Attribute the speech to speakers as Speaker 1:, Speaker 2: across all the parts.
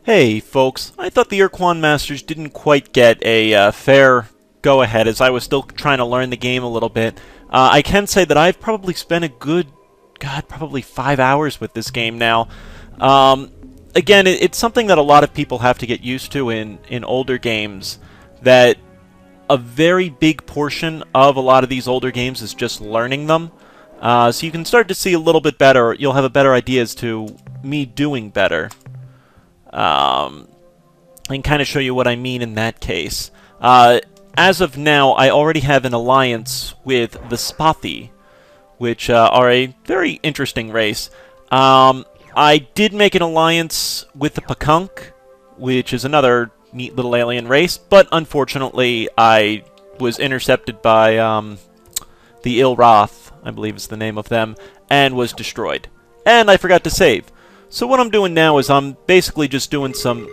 Speaker 1: Hey, folks. I thought the Ur-Quan Masters didn't quite get a fair go-ahead as I was still trying to learn the game a little bit. I can say that I've probably spent a good, probably 5 hours with this game now. Again, it's something that a lot of people have to get used to in older games, that a very big portion of a lot of these older games is just learning them. So you can start to see a little bit better. You'll have a better idea as to me doing better. I can kind of show you what I mean in that case. As of now, I already have an alliance with the Spathi, which are a very interesting race. I did make an alliance with the Pakunk, which is another neat little alien race, but unfortunately I was intercepted by the Ilrath, I believe is the name of them, and was destroyed. And I forgot to save. So what I'm doing now is I'm basically just doing some...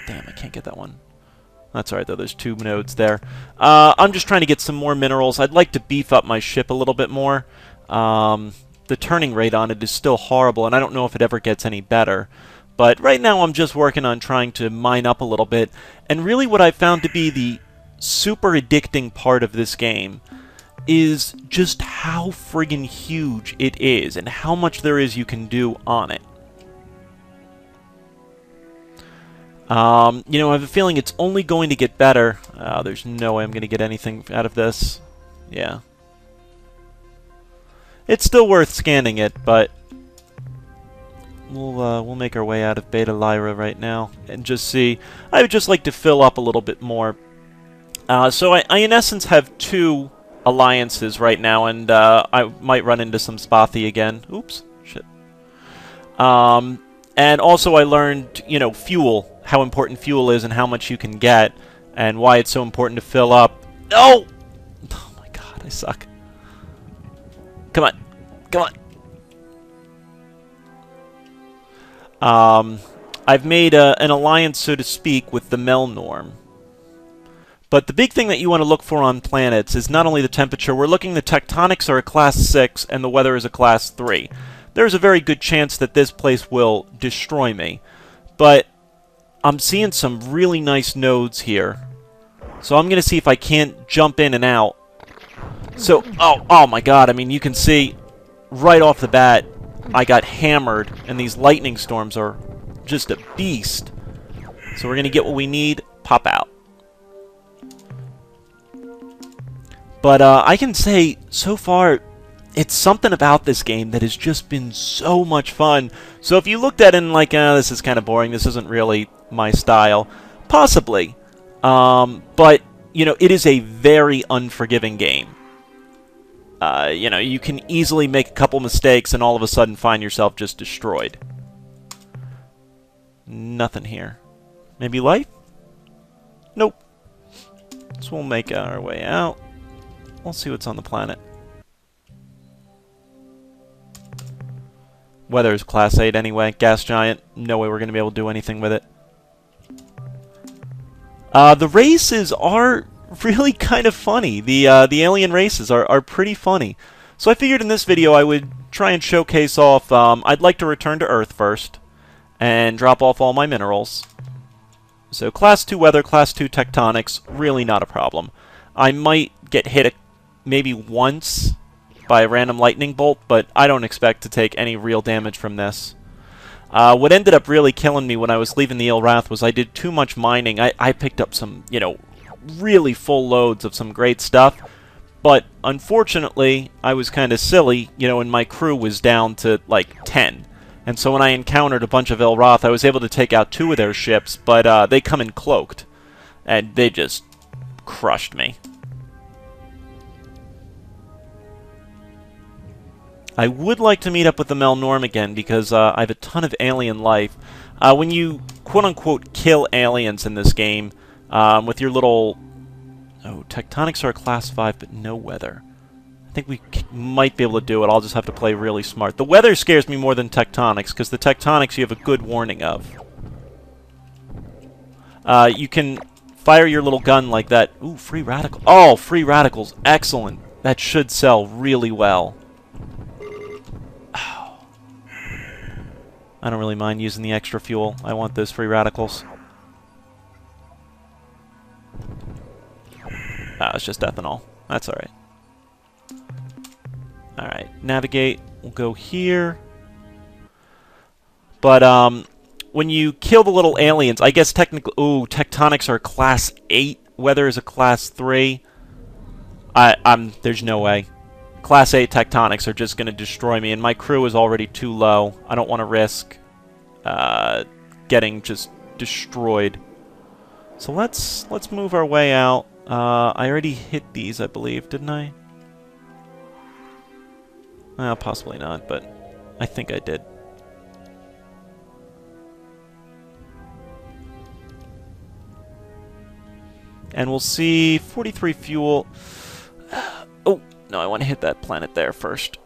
Speaker 1: damn, I can't get that one. That's alright, though. There's 2 nodes there. I'm just trying to get some more minerals. I'd like to beef up my ship a little bit more. The turning rate on it is still horrible, and I don't know if it ever gets any better. But right now I'm just working on trying to mine up a little bit. And really what I found to be the super addicting part of this game is just how friggin' huge it is, and how much there is you can do on it. You know, I have a feeling it's only going to get better. There's no way I'm going to get anything out of this. Yeah. It's still worth scanning it, but we'll make our way out of Beta Lyra right now and just see. I would just like to fill up a little bit more. So I in essence have 2 alliances right now, and I might run into some Spathi again. Oops, shit. And also I learned, you know, fuel. How important fuel is and how much you can get, and why it's so important to fill up. No! Oh my god, I suck. Come on. Come on. I've made an alliance, so to speak, with the Melnorme. But the big thing that you want to look for on planets is not only the temperature. We're looking, the tectonics are a class 6, and the weather is a class 3. There's a very good chance that this place will destroy me. But I'm seeing some really nice nodes here. So I'm going to see if I can't jump in and out. So, oh my god, I mean, you can see right off the bat, I got hammered, and these lightning storms are just a beast. So we're going to get what we need, pop out. But I can say, so far, it's something about this game that has just been so much fun. So if you looked at it and like, this is kind of boring, this isn't really my style, possibly. But, you know, it is a very unforgiving game. You know, you can easily make a couple mistakes and all of a sudden find yourself just destroyed. Nothing here. Maybe life? Nope. So we'll make our way out. We'll see what's on the planet. Weather is class 8 anyway. Gas giant. No way we're going to be able to do anything with it. The races are really kind of funny. The alien races are pretty funny. So I figured in this video I would try and showcase off... I'd like to return to Earth first and drop off all my minerals. So class 2 weather, class 2 tectonics, really not a problem. I might get hit maybe once by a random lightning bolt, but I don't expect to take any real damage from this. What ended up really killing me when I was leaving the Ilrath was I did too much mining. I picked up some, you know, really full loads of some great stuff, but unfortunately I was kind of silly, you know, and my crew was down to like 10. And so when I encountered a bunch of Ilrath, I was able to take out 2 of their ships, but they come in cloaked, and they just crushed me. I would like to meet up with the Melnorme again, because I have a ton of alien life. When you, quote-unquote, kill aliens in this game, with your little... Oh, tectonics are a class 5, but no weather. I think we might be able to do it. I'll just have to play really smart. The weather scares me more than tectonics, because the tectonics you have a good warning of. You can fire your little gun like that. Ooh, free radical. Oh, free radicals. Excellent. That should sell really well. I don't really mind using the extra fuel. I want those free radicals. Ah, it's just ethanol. That's alright. Alright, navigate. We'll go here. But, when you kill the little aliens, I guess technically... Ooh, tectonics are class 8. Weather is a class 3. There's no way. Class 8 tectonics are just going to destroy me, and my crew is already too low. I don't want to risk getting just destroyed. So let's move our way out. I already hit these, I believe, didn't I? Well, possibly not, but I think I did. And we'll see 43 fuel. Oh, no, I want to hit that planet there first.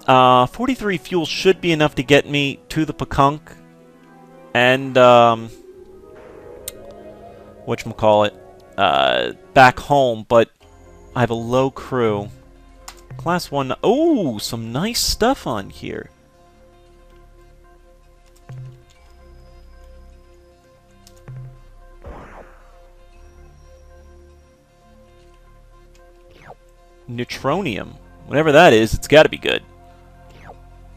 Speaker 1: 43 fuel should be enough to get me to the Pakunk. And, whatchamacallit, back home, but I have a low crew. Class 1. Oh, some nice stuff on here. Neutronium. Whatever that is, it's got to be good.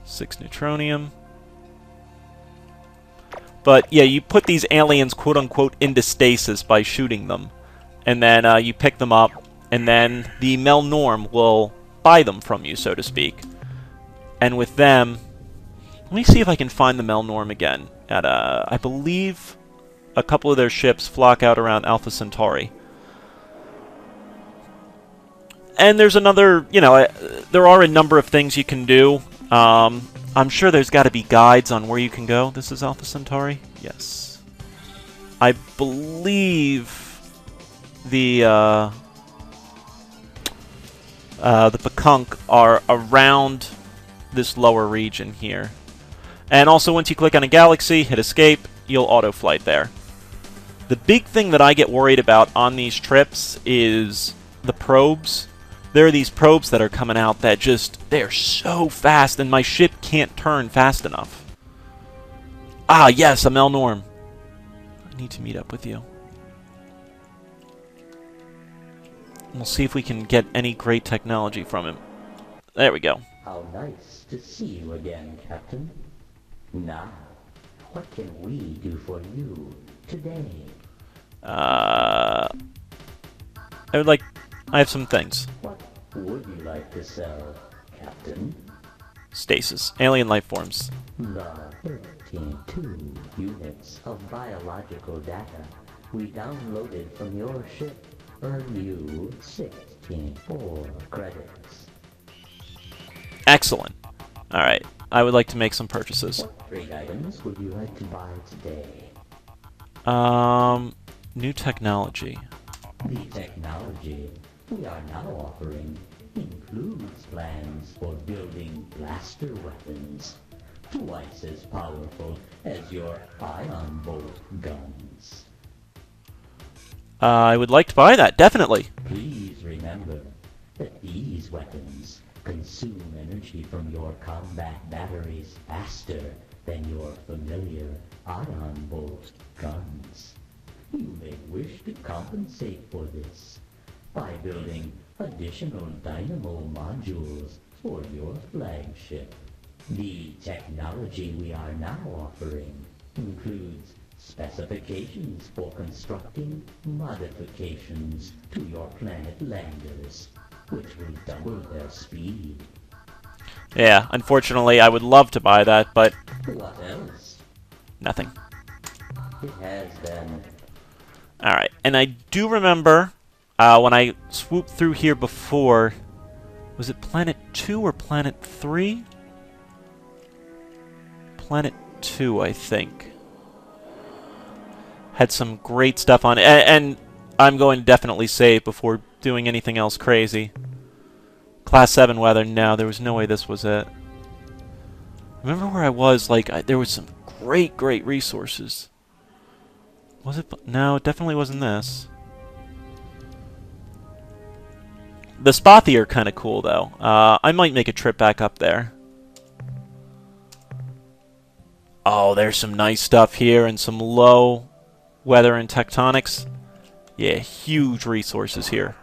Speaker 1: 6 neutronium. But, yeah, you put these aliens, quote-unquote, into stasis by shooting them. And then you pick them up, and then the Melnorme will buy them from you, so to speak. And with them... Let me see if I can find the Melnorme again. At, I believe a couple of their ships flock out around Alpha Centauri. And there's another, you know, there are a number of things you can do. I'm sure there's got to be guides on where you can go. This is Alpha Centauri? Yes. I believe the Pakunk are around this lower region here. And also, once you click on a galaxy, hit escape, you'll auto-flight there. The big thing that I get worried about on these trips is the probes. There are these probes that are coming out that just, they're so fast, and my ship can't turn fast enough. Ah, yes, a Melnorme. I need to meet up with you. We'll see if we can get any great technology from him. There we go.
Speaker 2: How nice to see you again, Captain. Now, what can we do for you today?
Speaker 1: I have some things.
Speaker 2: What would you like to sell, Captain?
Speaker 1: Stasis. Alien life forms.
Speaker 2: The 13-2 units of biological data we downloaded from your ship earn you 16 credits.
Speaker 1: Excellent. Alright. I would like to make some purchases.
Speaker 2: What trade items would you like to buy today?
Speaker 1: New technology.
Speaker 2: The technology we are now offering includes plans for building blaster weapons, twice as powerful as your ion bolt guns.
Speaker 1: I would like to buy that, definitely.
Speaker 2: Please remember that these weapons consume energy from your combat batteries faster than your familiar ion bolt guns. You may wish to compensate for this by building additional dynamo modules for your flagship. The technology we are now offering includes specifications for constructing modifications to your planet landers, which will double their speed.
Speaker 1: Yeah, unfortunately, I would love to buy that, but...
Speaker 2: What else?
Speaker 1: Nothing.
Speaker 2: It has been...
Speaker 1: Alright, and I do remember when I swooped through here before, was it Planet 2 or Planet 3? Planet 2, I think. Had some great stuff on it, and I'm going to definitely save before doing anything else crazy. Class 7 weather, no, there was no way this was it. Remember where I was, like, there was some great resources. Was it? No, it definitely wasn't this. The Spathi are kind of cool, though. I might make a trip back up there. Oh, there's some nice stuff here and some low weather and tectonics. Yeah, huge resources here.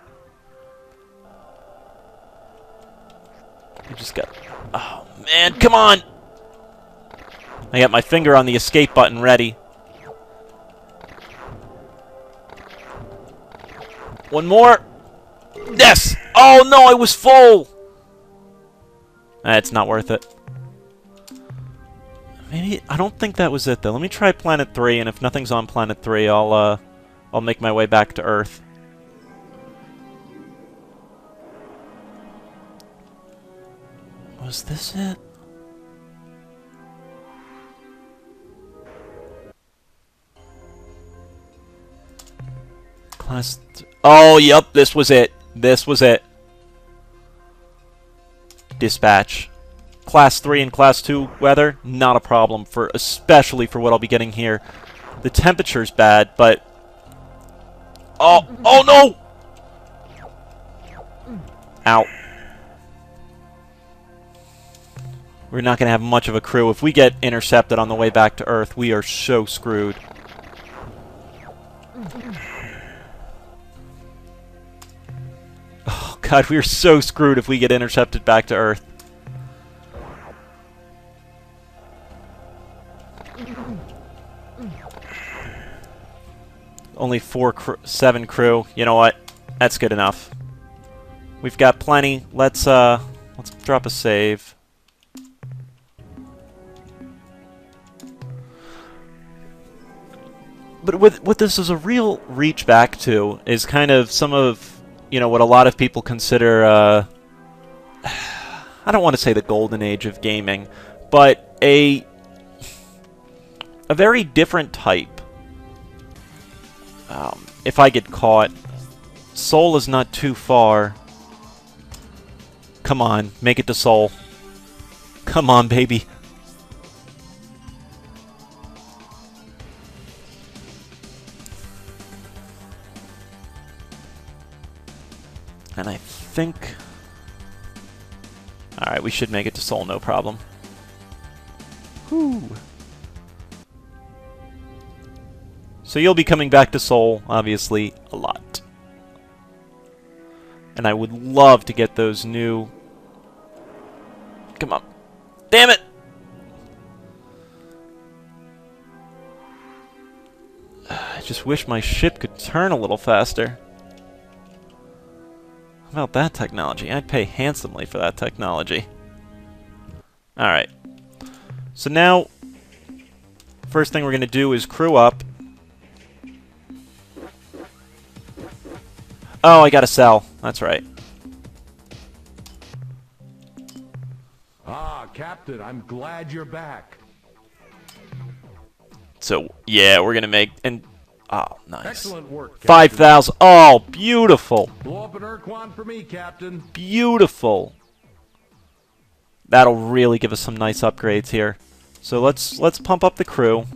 Speaker 1: We just got... Oh, man, come on! I got my finger on the escape button ready. One more. Yes! Oh, no, I was full! It's not worth it. Maybe... I don't think that was it, though. Let me try Planet 3, and if nothing's on Planet 3, I'll make my way back to Earth. Was this it? Oh, yep, this was it. This was it. Dispatch. Class 3 and Class 2 weather, not a problem, especially for what I'll be getting here. The temperature's bad, but... Oh no! Ow. We're not going to have much of a crew. If we get intercepted on the way back to Earth, we are so screwed. Oh, God, we are so screwed if we get intercepted back to Earth. Only 7 crew. You know what? That's good enough. We've got plenty. Let's drop a save. But what this is a real reach back to is kind of some of, you know, what a lot of people consider, I don't want to say the golden age of gaming, but a very different type. If I get caught, Seoul is not too far. Come on, make it to Seoul. Come on, baby. And I think... Alright, we should make it to Seoul, no problem. Whew. So you'll be coming back to Seoul, obviously, a lot. And I would love to get those new... Come on. Damn it! I just wish my ship could turn a little faster. How about that technology? I'd pay handsomely for that technology. Alright. So now, first thing we're going to do is crew up. Oh, I gotta sell. That's right.
Speaker 3: Ah, Captain, I'm glad you're back.
Speaker 1: So, yeah, we're gonna make... and oh, nice.
Speaker 3: Excellent work, Captain.
Speaker 1: 5,000. Oh, beautiful.
Speaker 3: Blow up an Ur-Quan for me, Captain.
Speaker 1: Beautiful. That'll really give us some nice upgrades here. So let's pump up the crew.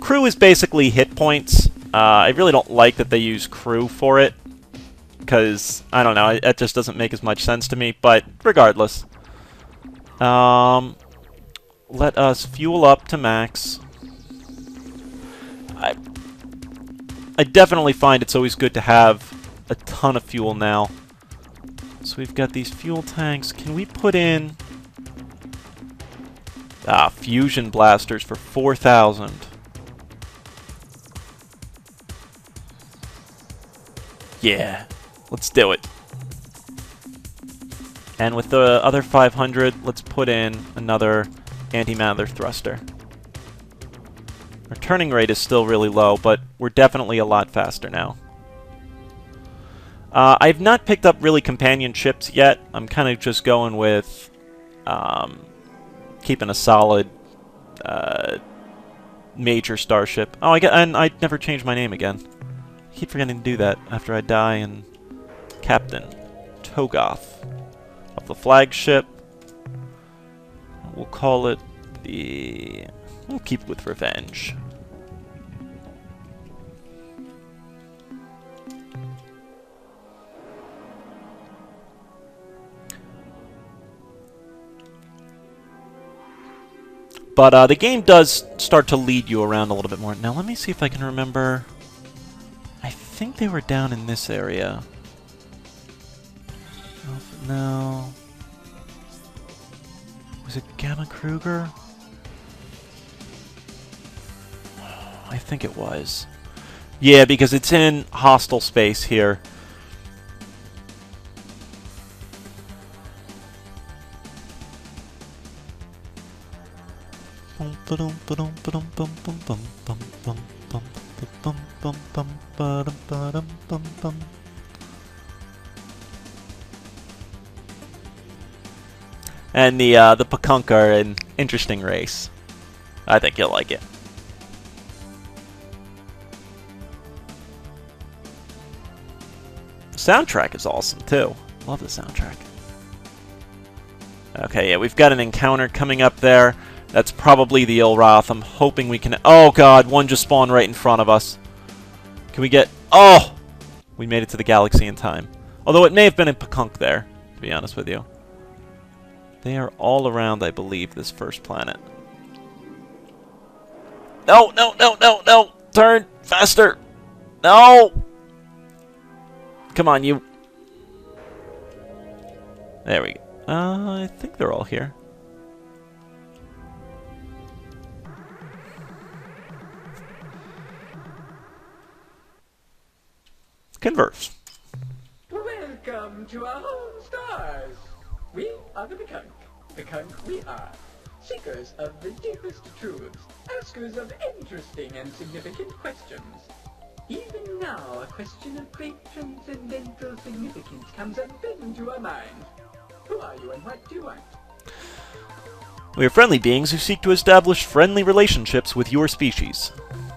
Speaker 1: Crew is basically hit points. I really don't like that they use crew for it, because, I don't know, it just doesn't make as much sense to me, but regardless. Let us fuel up to max. I definitely find it's always good to have a ton of fuel now. So we've got these fuel tanks. Can we put in... fusion blasters for 4,000. Yeah, let's do it. And with the other 500, let's put in another antimatter thruster. Our turning rate is still really low, but we're definitely a lot faster now. I've not picked up really companion ships yet. I'm kind of just going with keeping a solid major starship. Oh, and I never changed my name again. I keep forgetting to do that after I die. And Captain Toegoff of the flagship. We'll call it the... We'll keep it with Revenge. But the game does start to lead you around a little bit more. Now let me see if I can remember. I think they were down in this area. No. Was it Gamma Kruger? I think it was. Yeah, because it's in hostile space here. And the Pakunk are an interesting race. I think you'll like it. The soundtrack is awesome too. Love the soundtrack. Okay, yeah, we've got an encounter coming up there. That's probably the Ilroth. I'm hoping we can... Oh god, one just spawned right in front of us. Can we get... Oh! We made it to the galaxy in time. Although it may have been a Pakunk there, to be honest with you. They are all around, I believe, this first planet. No, no, no, no, no! Turn! Faster! No! Come on, you... There we go. I think they're all here. Converse.
Speaker 4: Welcome to our home stars. We are the Pakunk. Pakunk we are. Seekers of the deepest truths. Askers of interesting and significant questions. Even now, a question of great transcendental significance comes up into our minds. Who are you and what do you want?
Speaker 1: We are friendly beings who seek to establish friendly relationships with your species.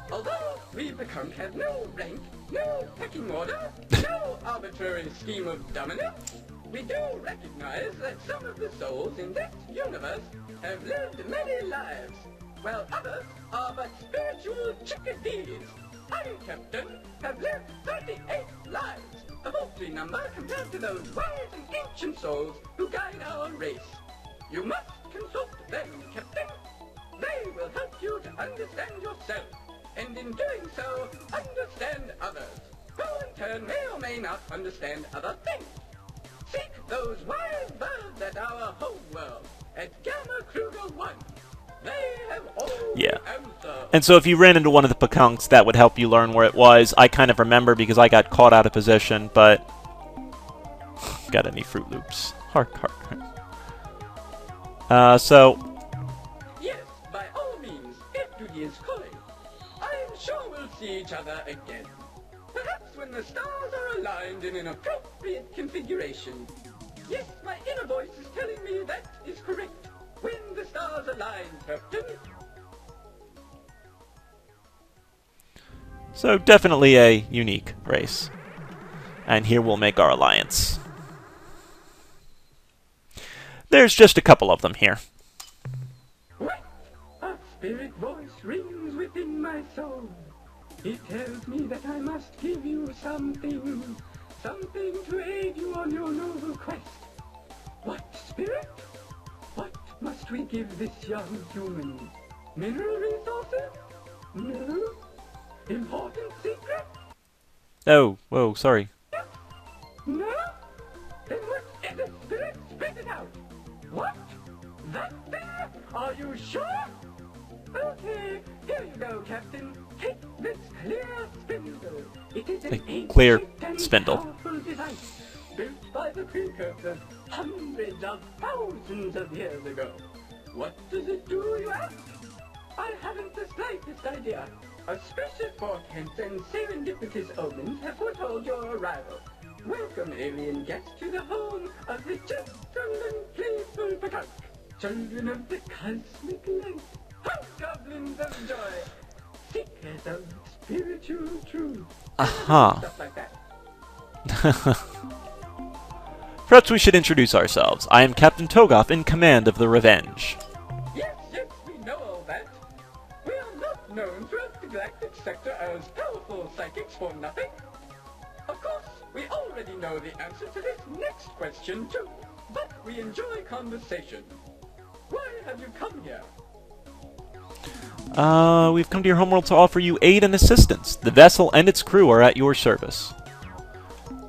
Speaker 4: Although we Pakunk have no rank, no pecking order, no arbitrary scheme of dominance, we do recognize that some of the souls in that universe have lived many lives, while others are but spiritual chickadees. I, Captain, have lived 38 lives, a paltry number compared to those wise and ancient souls who guide our race. You must consult them, Captain. They will help you to understand yourself, and in doing so, understand others, who in turn may or may not understand other things. Seek those wise birds at our home world, at Gamma Kruger 1. They have all the answers.
Speaker 1: And so if you ran into one of the Pakunks, that would help you learn where it was. I kind of remember because I got caught out of position, but... Got any Fruit Loops? Hark, hark.
Speaker 4: Yes, by all means, if duty is calling. I'm sure we'll see each other again. Perhaps when the stars are aligned in an appropriate configuration. Yes, my inner voice is telling me that is correct. When the stars align, Captain.
Speaker 1: So definitely a unique race. And here we'll make our alliance. There's just a couple of them here.
Speaker 4: What? A spirit voice rings within my soul. It tells me that I must give you something. Something to aid you on your noble quest. What, spirit? What must we give this young human? Mineral resources? No? Important secret?
Speaker 1: Oh, whoa, sorry.
Speaker 4: No? Then what is it, spirit? Spit it out. What? That there? Are you sure? Okay, here you go, Captain. Take this clear spindle. It is an ancient
Speaker 1: clear
Speaker 4: and
Speaker 1: spindle.
Speaker 4: powerful device built by the precursors hundreds of thousands of years ago. What does it do, you ask? I haven't the slightest idea. Auspicious portents and serendipitous omens have foretold your arrival. Welcome, alien guest, to the home of the gentle and playful Pakunk. Children of the cosmic light, hobgoblins of joy, seekers of spiritual truth. Stuff like that.
Speaker 1: Perhaps we should introduce ourselves. I am Captain Toegoff, in command of the Revenge.
Speaker 4: Yes, we know all that. We are not known throughout the galactic sector as powerful psychics for nothing. Of course, we already know the answer to this next question too, but we enjoy conversation. Why have you come here?
Speaker 1: We've come to your homeworld to offer you aid and assistance. The vessel and its crew are at your service.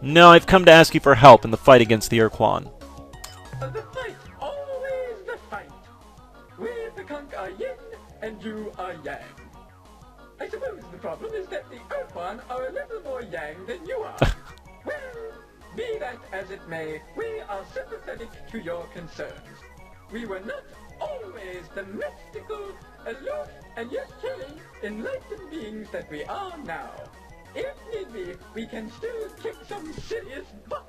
Speaker 1: No, I've come to ask you for help in the fight against the Ur-Quan.
Speaker 4: The fight, always the fight. We the conch are yin, and you are yang. I suppose the problem is that the Ur-Quan are a little more yang than you are. Well, be that as it may, we are sympathetic to your concerns. We were not always the mystical, aloof, and yet caring, enlightened beings that we are now. If need be, we can still kick some serious butt.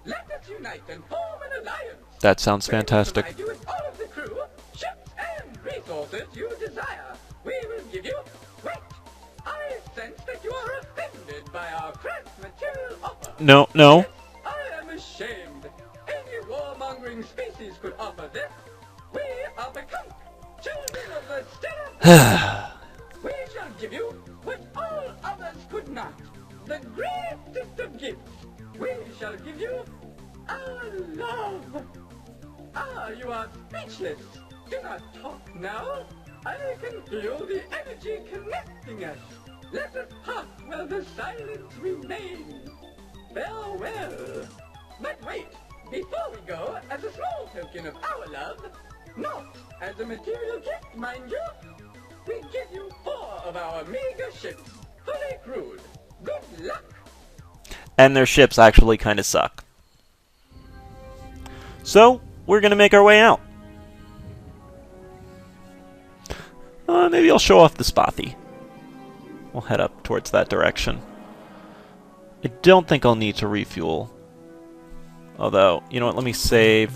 Speaker 4: Let us unite and form an alliance.
Speaker 1: That sounds fantastic.
Speaker 4: We will provide you with all of the crew, ships, and resources you desire. We will give you... Wait! I sense that you are offended by our craft material offer.
Speaker 1: No, no.
Speaker 4: Yes, I am ashamed. Any warmongering species could offer this. We are the conch, children of the stellar. We shall give you what all others could not. The greatest of gifts. We shall give you our love. Ah, you are speechless. Do not talk now. I can feel the energy connecting us. Let us part while the silence remains. Farewell. But wait, before we go, as a small token of our love, not as a material gift, mind you, we give you 4 of our meager ships, fully crewed. Good luck.
Speaker 1: And their ships actually kind of suck. So, we're going to make our way out. Maybe I'll show off the Spathi. We'll head up towards that direction. I don't think I'll need to refuel. Although, you know what, let me save.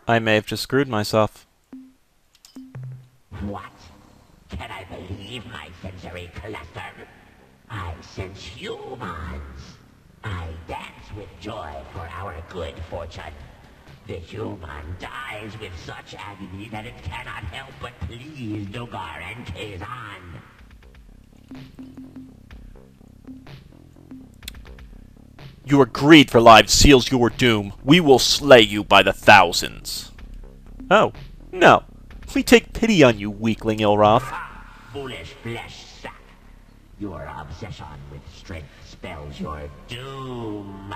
Speaker 1: I may have just screwed myself.
Speaker 2: What? Can I believe my sensory cluster? I sense humans. I dance with joy for our good fortune. The human dies with such agony that it cannot help but please Dogar and Kazan.
Speaker 1: Your greed for lives seals your doom. We will slay you by the thousands. Oh, no. We take pity on you, weakling Ilroth.
Speaker 2: Foolish flesh sack. Your obsession with strength spells your doom.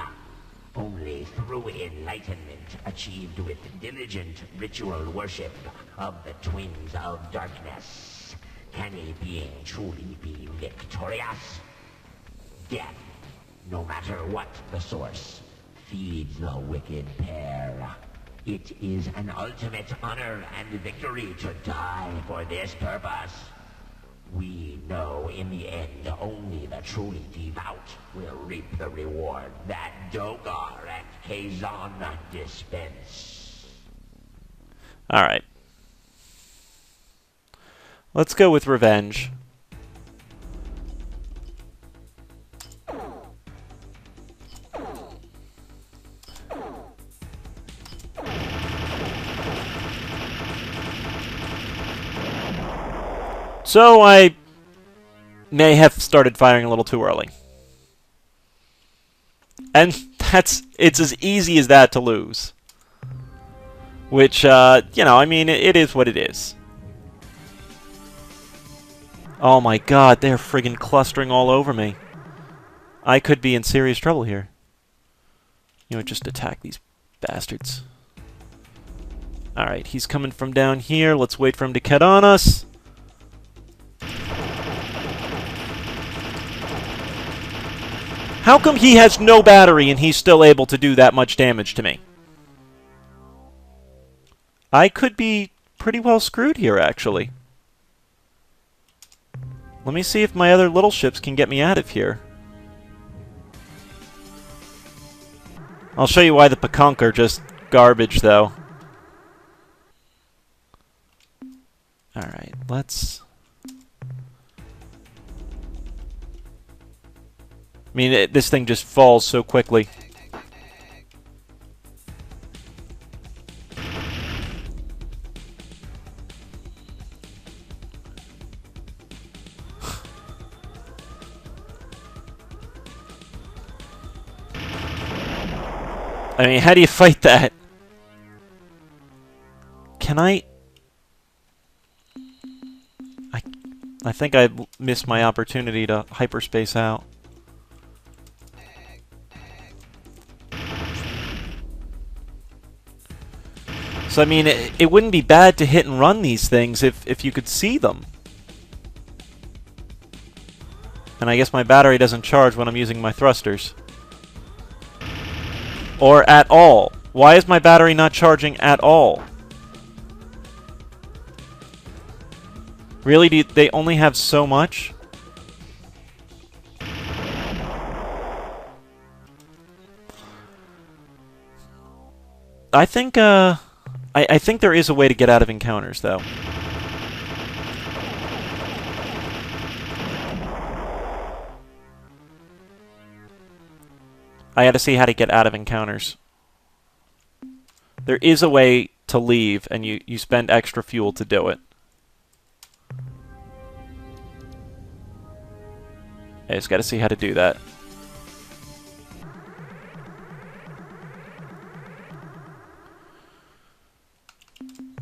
Speaker 2: Only through enlightenment, achieved with diligent ritual worship of the twins of darkness, can a being truly be victorious. Death, no matter what the source, feeds the wicked pair. It is an ultimate honor and victory to die for this purpose. We know in the end only the truly devout will reap the reward that Dogar and Kazan dispense.
Speaker 1: Alright. Let's go with revenge. So I may have started firing a little too early. And it's as easy as that to lose. Which, you know, I mean, it is what it is. Oh my god, they're friggin' clustering all over me. I could be in serious trouble here. You know, just attack these bastards. Alright, he's coming from down here. Let's wait for him to cut on us. How come he has no battery and he's still able to do that much damage to me? I could be pretty well screwed here, actually. Let me see if my other little ships can get me out of here. I'll show you why the Pakunk are just garbage, though. Alright, let's... I mean, this thing just falls so quickly. I mean, how do you fight that? Can I... I think I missed my opportunity to hyperspace out. So, I mean, it wouldn't be bad to hit and run these things if you could see them. And I guess my battery doesn't charge when I'm using my thrusters. Or at all. Why is my battery not charging at all? Really? Do they only have so much? I think, I think there is a way to get out of encounters, though. I gotta see how to get out of encounters. There is a way to leave, and you spend extra fuel to do it. I just gotta see how to do that.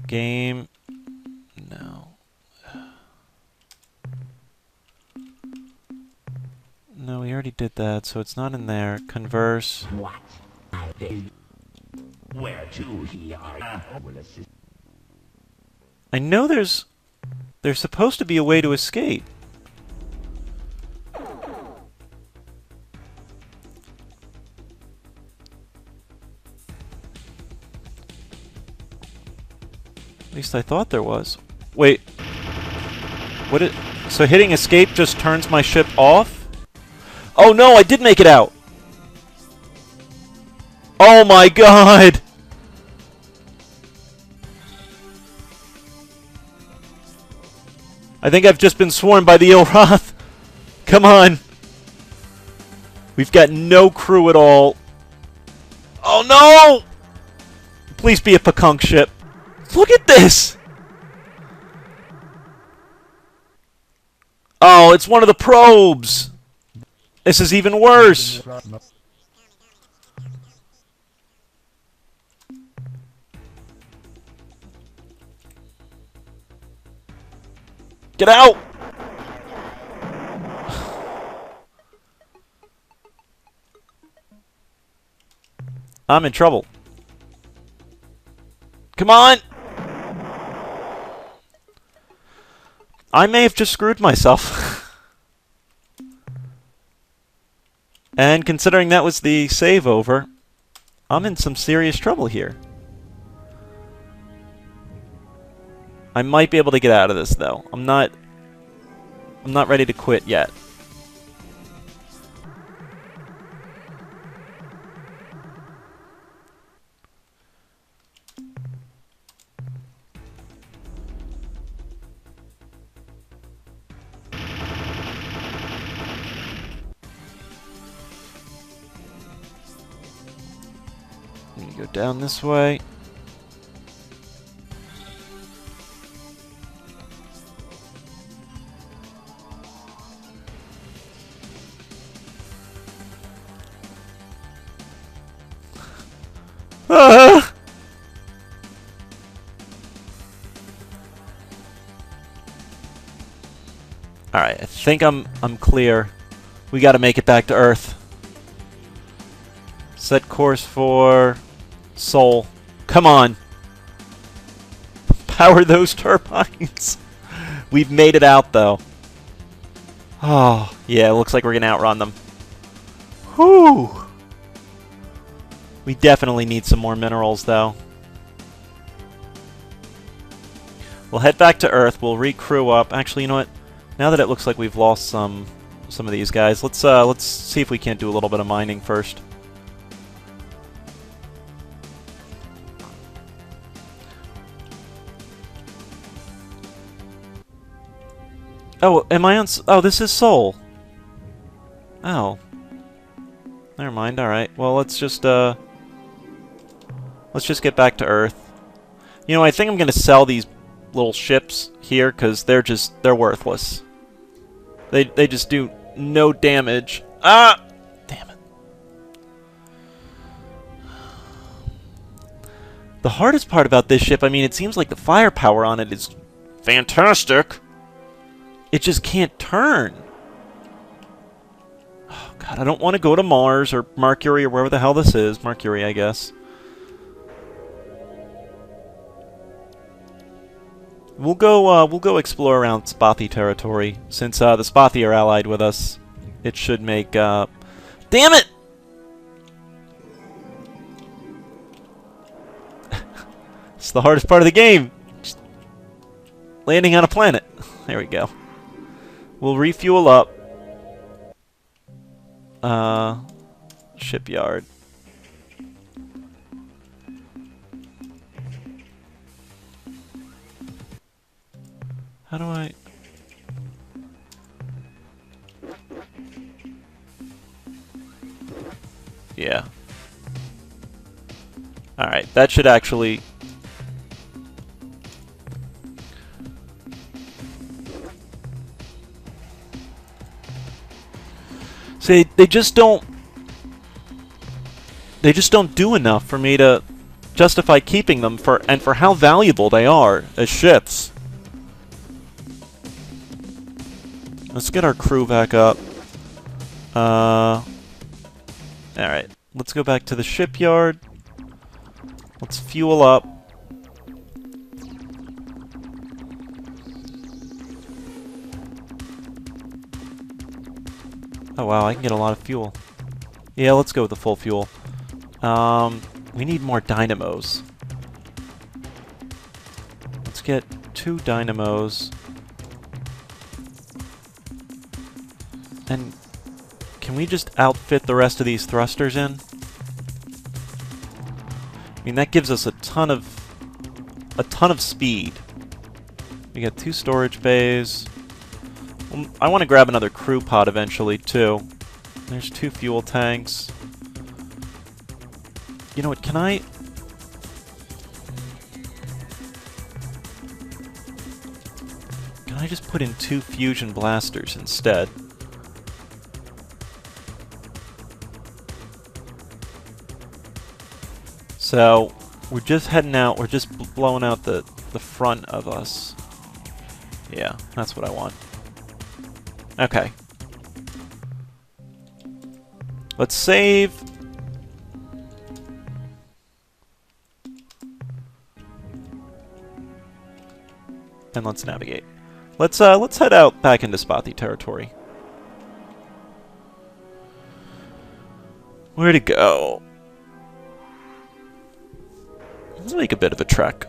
Speaker 1: Game... No. No, we already did that, so it's not in there. Converse.
Speaker 2: What? I did. Where to here? Will assist.
Speaker 1: I know there's supposed to be a way to escape. At least I thought there was. Wait. What it... So hitting escape just turns my ship off? Oh no, I did make it out! Oh my god! I think I've just been swarmed by the Ilroth. Come on! We've got no crew at all. Oh no! Please be a Pakunk ship. Look at this! Oh, it's one of the probes! This is even worse! Get out! I'm in trouble. Come on! I may have just screwed myself. And considering that was the save over, I'm in some serious trouble here. I might be able to get out of this though. I'm not ready to quit yet. Go down this way. Ah! All right, I think I'm clear. We got to make it back to Earth. Set course for Sol. Come on. Power those turbines. We've made it out, though. Oh, yeah, it looks like we're going to outrun them. Whew. We definitely need some more minerals, though. We'll head back to Earth. We'll recrew up. Actually, you know what? Now that it looks like we've lost some of these guys, let's see if we can't do a little bit of mining first. Oh, am I on... Oh, this is Sol. Oh. Never mind, alright. Well, let's just get back to Earth. You know, I think I'm gonna sell these little ships here, because they're worthless. They just do no damage. Ah! Damn it. The hardest part about this ship, I mean, it seems like the firepower on it is fantastic. It just can't turn. Oh, God, I don't want to go to Mars or Mercury or wherever the hell this is. Mercury, I guess. We'll go explore around Spathi territory. Since the Spathi are allied with us, it should make, damn it! It's the hardest part of the game. Just landing on a planet. There we go. We'll refuel up. Shipyard. How do I... Yeah. Alright, that should actually... See, they just don't do enough for me to justify keeping them for how valuable they are as ships. Let's get our crew back up. Alright, let's go back to the shipyard. Let's fuel up. Oh wow, I can get a lot of fuel. Yeah, let's go with the full fuel. We need more dynamos. Let's get 2 dynamos. And can we just outfit the rest of these thrusters in? I mean, that gives us a ton of speed. We got 2 storage bays. I want to grab another crew pod eventually, too. There's 2 fuel tanks. You know what, can I just put in 2 fusion blasters instead? So, we're just heading out, we're just blowing out the front of us. Yeah, that's what I want. Okay. Let's save. And let's navigate. Let's head out back into Spathi territory. Where to go? Let's make a bit of a trek.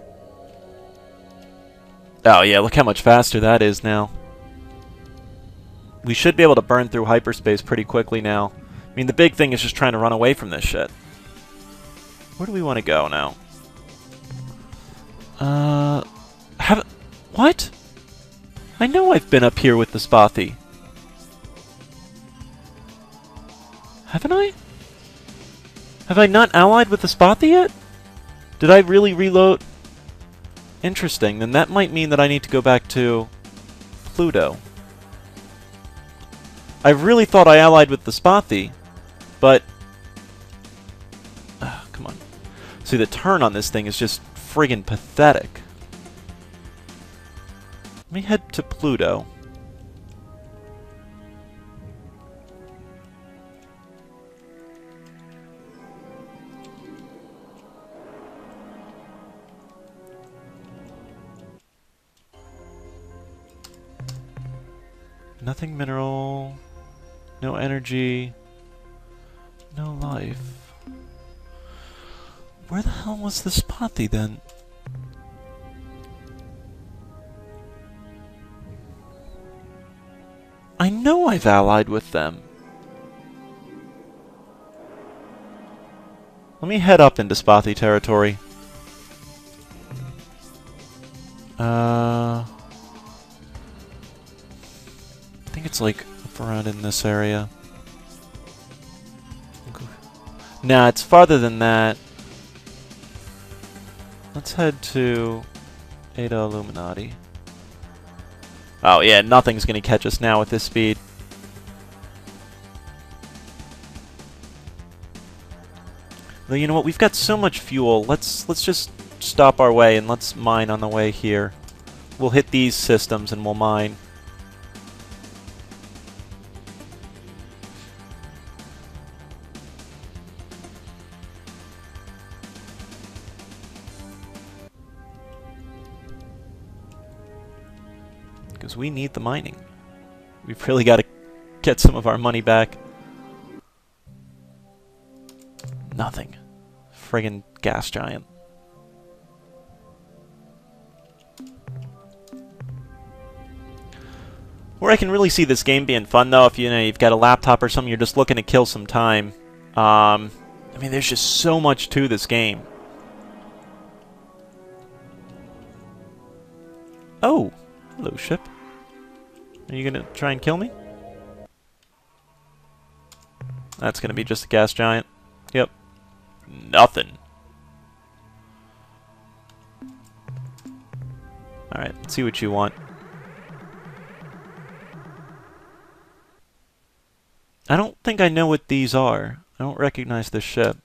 Speaker 1: Oh yeah, look how much faster that is now. We should be able to burn through hyperspace pretty quickly now. I mean, the big thing is just trying to run away from this shit. Where do we want to go now? What? I know I've been up here with the Spathi. Haven't I? Have I not allied with the Spathi yet? Did I really reload? Interesting, then that might mean that I need to go back to Pluto. I really thought I allied with the Spathi, but... come on. See, the turn on this thing is just friggin' pathetic. Let me head to Pluto. Nothing mineral, no energy, no life. Where the hell was the Spathi then? I know I've allied with them. Let me head up into Spathi territory. I think it's like up around in this area. Nah, it's farther than that. Let's head to Eta Illuminati. Oh yeah, nothing's gonna catch us now with this speed. Though you know what, we've got so much fuel. Let's just stop our way and let's mine on the way here. We'll hit these systems and we'll mine. Because we need the mining. We've really got to get some of our money back. Nothing. Friggin' gas giant. Where I can really see this game being fun, though, if you've got a laptop or something, you're just looking to kill some time. I mean, there's just so much to this game. Oh, hello, ship. Are you gonna try and kill me? That's gonna be just a gas giant. Yep. Nothing. Alright, let's see what you want. I don't think I know what these are. I don't recognize this ship.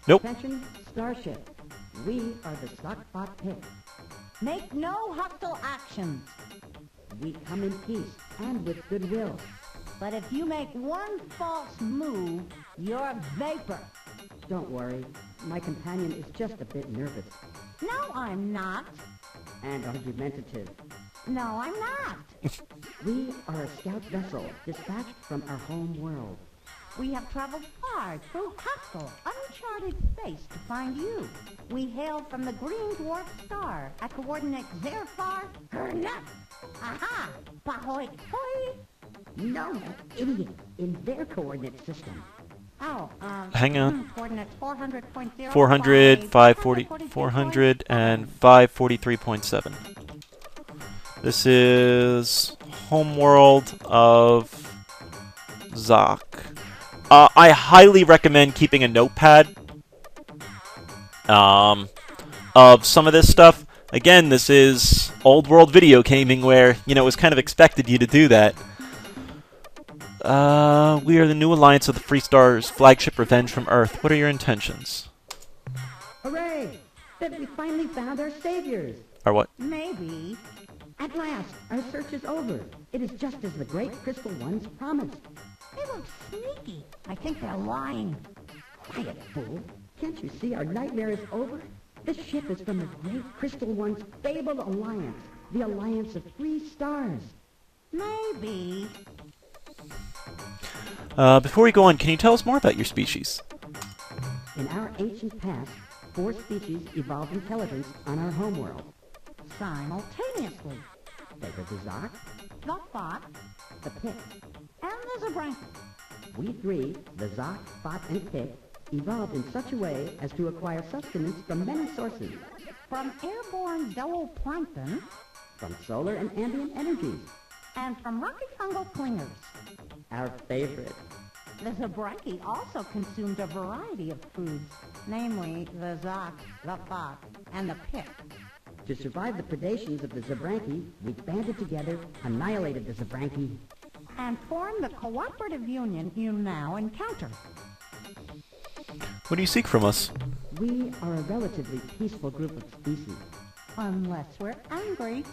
Speaker 1: Nope.
Speaker 5: Attention, Starship. We are the Spathi pit.
Speaker 6: Make no hostile actions.
Speaker 5: We come in peace and with goodwill.
Speaker 6: But if you make one false move, you're vapor.
Speaker 5: Don't worry, my companion is just a bit nervous
Speaker 6: No, I'm not.
Speaker 5: and argumentative.
Speaker 6: No, I'm not.
Speaker 5: We are a scout vessel dispatched from our home world.
Speaker 6: We have traveled far through hostile, uncharted space to find you. We hail from the green dwarf star at coordinates Zerfar Hernat. Aha! Bahoy Hoi!
Speaker 5: No, idiot, in their coordinate system.
Speaker 6: Oh,
Speaker 1: Hang on.
Speaker 6: Coordinates 400.0.
Speaker 1: 400, 540, 400, and 543.7. This is homeworld of Zok. I highly recommend keeping a notepad of some of this stuff. Again, this is old world video gaming where, you know, it was kind of expected you to do that. We are the new alliance of the Free Stars flagship Revenge from Earth. What are your intentions?
Speaker 5: Hooray! That we finally found our saviors.
Speaker 1: Or what?
Speaker 6: Maybe.
Speaker 5: At last, our search is over. It is just as the great crystal ones promised.
Speaker 6: They look sneaky. I think they're lying.
Speaker 5: Quiet, fool. Can't you see our nightmare is over? This ship is from the great crystal one's fabled alliance, the Alliance of Free Stars.
Speaker 6: Maybe.
Speaker 1: Before we go on, can you tell us more about your species?
Speaker 5: In our ancient past, 4 species evolved intelligence on our homeworld.
Speaker 6: Simultaneously.
Speaker 5: They were the Zok,
Speaker 6: The Thought
Speaker 5: the Pit.
Speaker 6: and the Zabranki.
Speaker 5: We 3, the Zok, Spot, and Pit, evolved in such a way as to acquire sustenance from many sources,
Speaker 6: From airborne zooplankton
Speaker 5: from solar and ambient energies.
Speaker 6: and from rocky fungal clingers.
Speaker 5: Our favorite.
Speaker 6: The Zabranki also consumed a variety of foods, namely the Zok, the Thought, and the Pit.
Speaker 5: To survive the predations of the Zabranki, we banded together, annihilated the Zabranki.
Speaker 6: And formed the cooperative union you now encounter.
Speaker 1: What do you seek from us?
Speaker 5: We are a relatively peaceful group of species,
Speaker 6: Unless we're angry.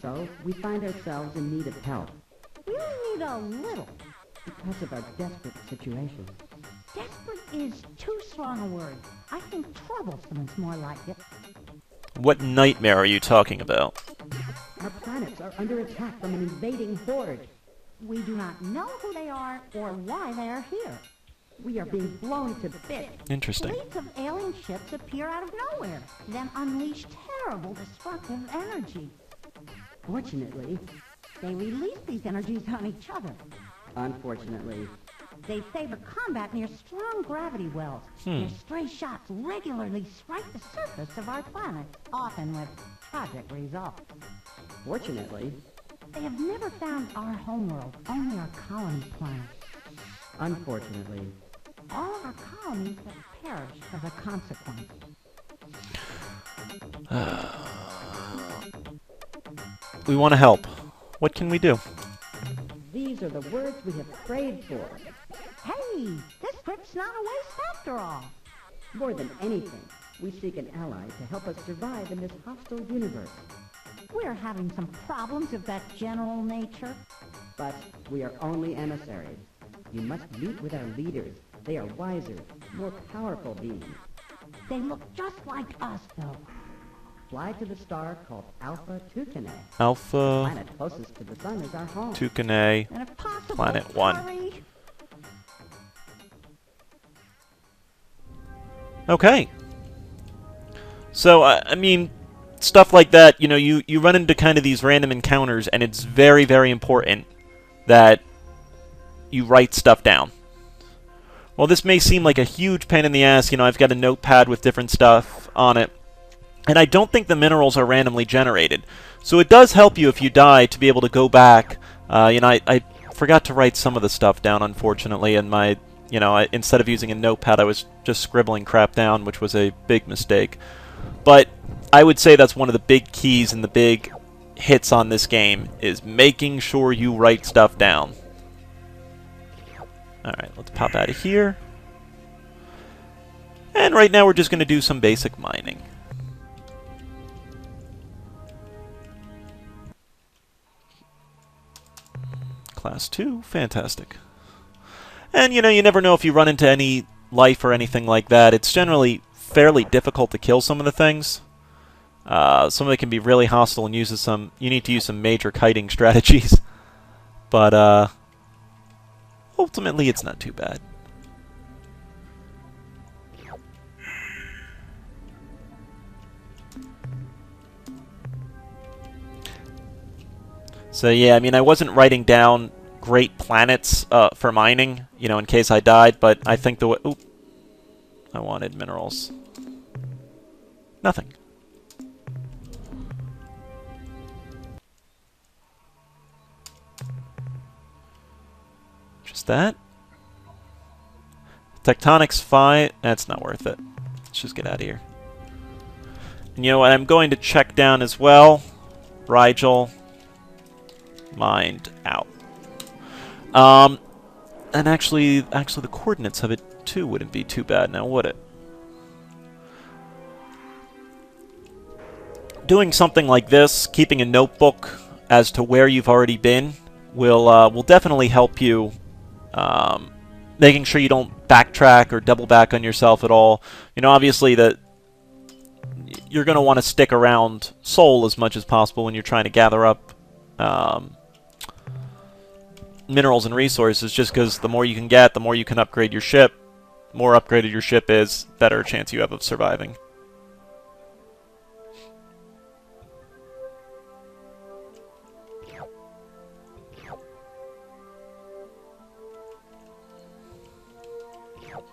Speaker 5: so we find ourselves in need of help
Speaker 6: We only need a little.
Speaker 5: because of our desperate situation.
Speaker 6: Desperate is too strong a word. I think troublesome is more like it.
Speaker 1: What nightmare are you talking about?
Speaker 5: Our planets are under attack from an invading horde.
Speaker 6: We do not know who they are or why they are here.
Speaker 5: We are being blown to bits.
Speaker 1: Interesting.
Speaker 6: Fleets of alien ships appear out of nowhere, then unleash terrible destructive energy.
Speaker 5: Fortunately,
Speaker 6: They release these energies on each other.
Speaker 5: unfortunately,
Speaker 6: They favor combat near strong gravity wells. Their stray shots regularly strike the surface of our planet, often with tragic results.
Speaker 5: fortunately,
Speaker 6: They have never found our homeworld, only our colony planet.
Speaker 5: unfortunately,
Speaker 6: All of our colonies have perished as a consequence.
Speaker 1: We want to help. What can we do?
Speaker 5: these are the words we have prayed for.
Speaker 6: Hey, this trip's not a waste after all.
Speaker 5: More than anything, We seek an ally to help us survive in this hostile universe.
Speaker 6: We're having some problems of that general nature.
Speaker 5: But we are only emissaries. You must meet with our leaders. They are wiser, more powerful beings.
Speaker 6: They look just like us, though.
Speaker 5: Fly to the star called Alpha Tucanae.
Speaker 1: Alpha
Speaker 5: Planet closest to the sun is our home.
Speaker 1: Tucanae,
Speaker 6: And if possible,
Speaker 1: Planet 1.
Speaker 6: hurry.
Speaker 1: Okay. So, I mean, stuff like that, you know, you run into kind of these random encounters, and it's very, very important that you write stuff down. Well, this may seem like a huge pain in the ass. You know, I've got a notepad with different stuff on it. And I don't think the minerals are randomly generated. So it does help you if you die to be able to go back. You know, I forgot to write some of the stuff down, unfortunately, and my... You know, instead of using a notepad, I was just scribbling crap down, which was a big mistake. But I would say that's one of the big keys and the big hits on this game, is making sure you write stuff down. Alright, let's pop out of here. And right now we're just going to do some basic mining. Class 2, fantastic. And, you know, you never know if you run into any life or anything like that. It's generally fairly difficult to kill some of the things. Some of it can be really hostile and uses some... You need to use some major kiting strategies. But, ultimately, it's not too bad. So, yeah, I mean, I wasn't writing down great planets for mining, you know, in case I died, but I think the way... Oop. I wanted minerals. Nothing. Just that. Tectonics 5. That's not worth it. Let's just get out of here. And you know what? I'm going to check down as well. Rigel. Mined out. And actually the coordinates of it too wouldn't be too bad now, would it? Doing something like this, keeping a notebook as to where you've already been, will definitely help you. Making sure you don't backtrack or double back on yourself at all. You know, obviously that you're going to want to stick around Sol as much as possible when you're trying to gather up minerals and resources, just because the more you can get, the more you can upgrade your ship. The more upgraded your ship is, better chance you have of surviving.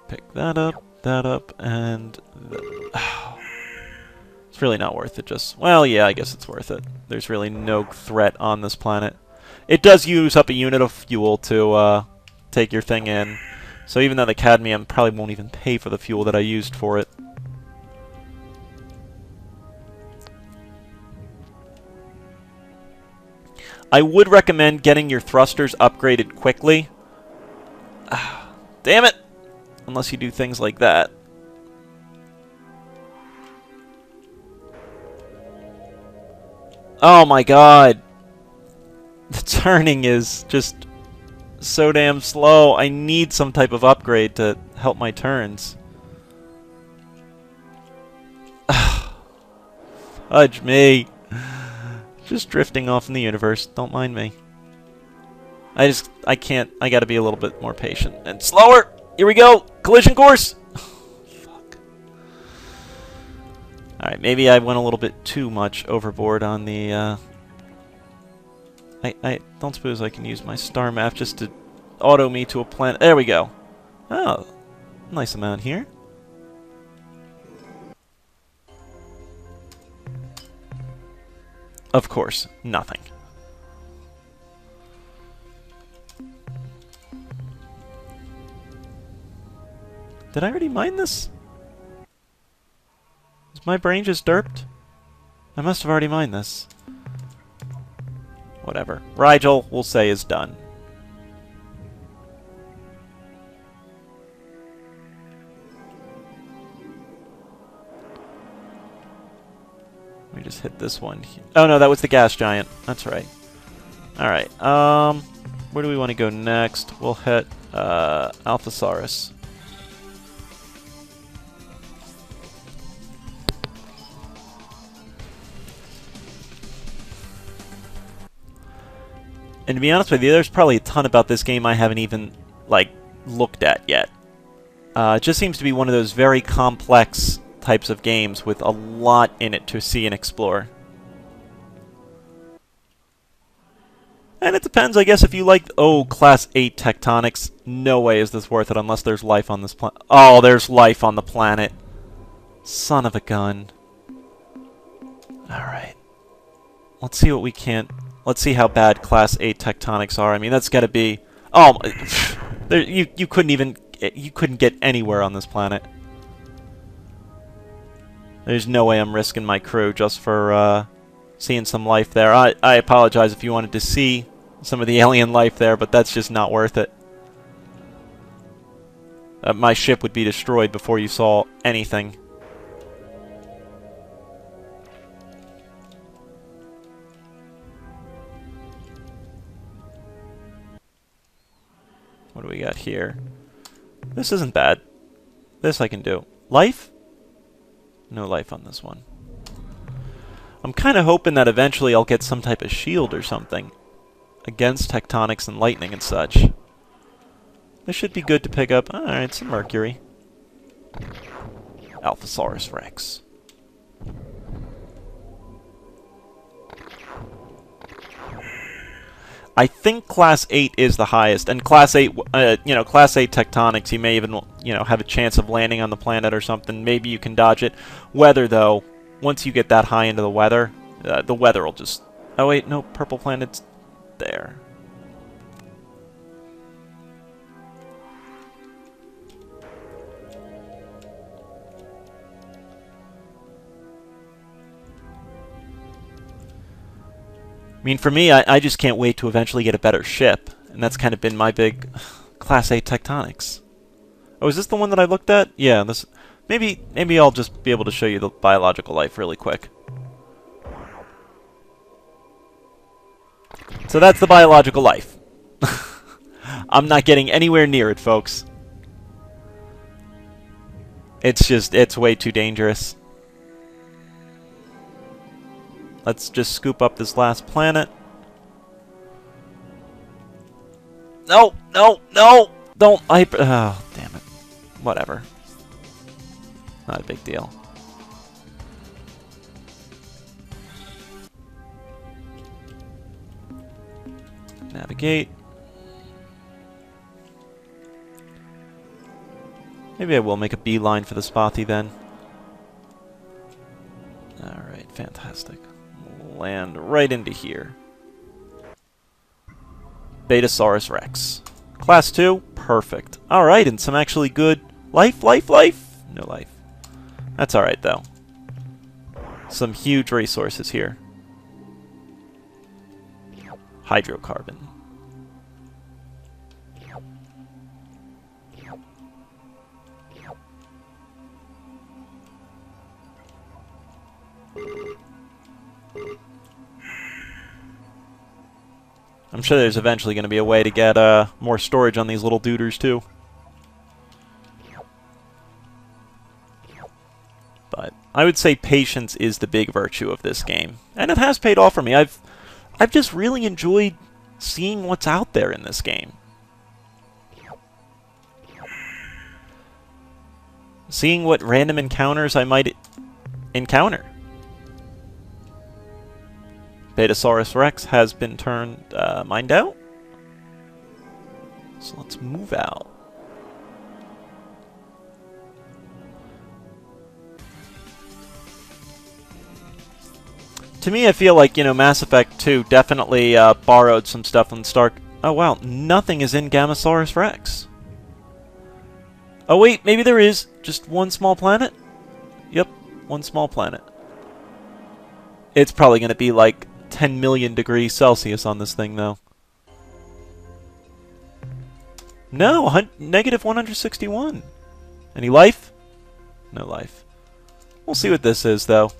Speaker 1: Pick that up, and... It's really not worth it, just... Well, yeah, I guess it's worth it. There's really no threat on this planet. It does use up a unit of fuel to take your thing in. So even though the cadmium probably won't even pay for the fuel that I used for it. I would recommend getting your thrusters upgraded quickly. Damn it! Unless you do things like that. Oh my god! The turning is just so damn slow. I need some type of upgrade to help my turns. Fudge me. Just drifting off in the universe. Don't mind me. I can't. I gotta be a little bit more patient. And slower! Here we go! Collision course! Fuck. Alright, maybe I went a little bit too much overboard on the, I don't suppose I can use my star map just to auto me to a planet. There we go. Oh, nice amount here. Of course, nothing. Did I already mine this? Is my brain just derped? I must have already mined this. Whatever. Rigel, we'll say, is done. hit this one. Oh no, that was the gas giant. That's right. Alright, where do we want to go next? We'll hit, Alphosaurus. And to be honest with you, there's probably a ton about this game I haven't even, like, looked at yet. It just seems to be one of those very complex types of games with a lot in it to see and explore. And it depends, I guess, if you like... Oh, Class 8 tectonics. No way is this worth it unless there's life on this planet. Oh, there's life on the planet. Son of a gun. Alright. Let's see what we can't... Let's see how bad Class 8 tectonics are. I mean, that's gotta be... Oh, there, you couldn't even... You couldn't get anywhere on this planet. There's no way I'm risking my crew just for, seeing some life there. I apologize if you wanted to see some of the alien life there, but that's just not worth it. My ship would be destroyed before you saw anything. What do we got here? This isn't bad. This I can do. Life? No life on this one. I'm kind of hoping that eventually I'll get some type of shield or something against tectonics and lightning and such. This should be good to pick up. Alright, some mercury. Alphosaurus Rex. I think Class 8 is the highest, and Class 8, Class 8 tectonics, you may even, have a chance of landing on the planet or something. Maybe you can dodge it. Weather, though, once you get that high into the weather will just... Oh, wait, no, purple planet's there. I mean, for me, I just can't wait to eventually get a better ship, and that's kind of been my big Class 8 tectonics. Oh, is this the one that I looked at? Yeah, this... Maybe I'll just be able to show you the biological life really quick. So that's the biological life. I'm not getting anywhere near it, folks. It's way too dangerous. Let's just scoop up this last planet. No, no, no! Don't hyper... Oh, damn it. Whatever. Not a big deal. Navigate. Maybe I will make a beeline for the Spathi then. Alright, fantastic. Land right into here. Betasaurus Rex. Class 2? Perfect. Alright, and some actually good life? No life. That's alright, though. Some huge resources here. Hydrocarbon. I'm sure there's eventually going to be a way to get more storage on these little duders too. But I would say patience is the big virtue of this game, and it has paid off for me. I've just really enjoyed seeing what's out there in this game. Seeing what random encounters I might encounter. Betasaurus Rex has been mined out. So let's move out. To me, I feel like, Mass Effect 2 definitely borrowed some stuff from Stark. Oh wow, nothing is in Gamasaurus Rex. Oh wait, maybe there is. Just one small planet? Yep, one small planet. It's probably going to be like 10 million degrees Celsius on this thing, though. No, negative 161. Any life? No life. We'll see what this is, though.